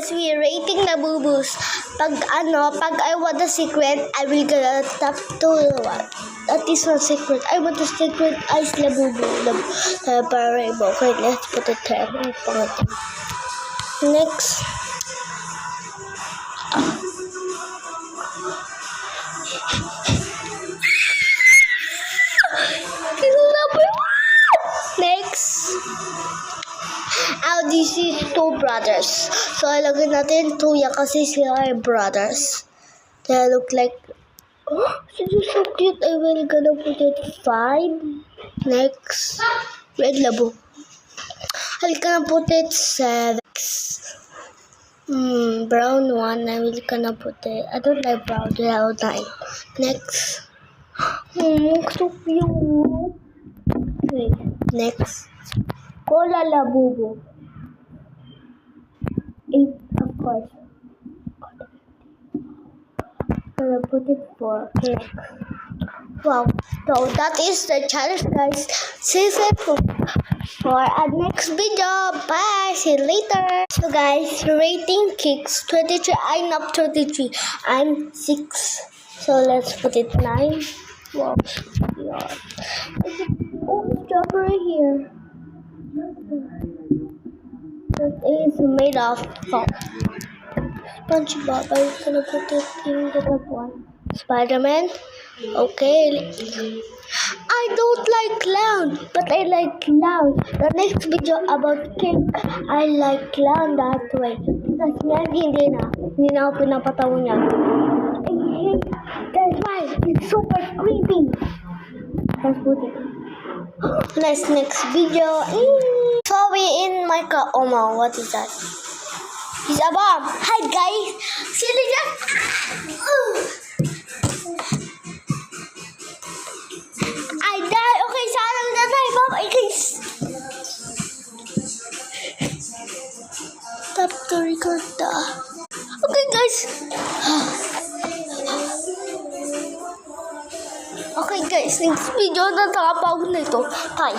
guys, we rating Labubus. Pag I want a secret, I will gonna tap to what? That is one secret. I want a secret ice Labubu. Para rainbow. Okay, let's put it there. Next. Next. This is two brothers. So, ilagay natin two yan kasi sila ay brothers. They look like, this is so cute. I will gonna put it 5. Next. Red labo. I'll gonna put it 7. Brown one. I will gonna put it, I don't like brown. Yellow 9. Next. So cute. Wait. Next. Cola Labubu. 8, of course. I'll put it 4. Okay. Wow. So that is the challenge, guys. See you for our next video. Bye. See you later. So guys, rating kicks 23. I'm not 23. I'm 6. So let's put it 9. Wow. Yeah. Oh, strawberry here. It is made of salt. SpongeBob, I'm gonna put it in the top one. Spider-Man. Okay. I don't like clown, but I like clown. The next video about cake, I like clown that way. Because hindi na ako pinapatawa niya. That's why it's super creepy. Let's put it. Next video. Sorry in my car. Oh my, what is that? It's a bomb. Hi guys. Silly Jack. I died. Okay, sarang na tayo. Bye guys. Stop to record the. Okay guys. Okay guys, next video na nakapagod na ito. Bye.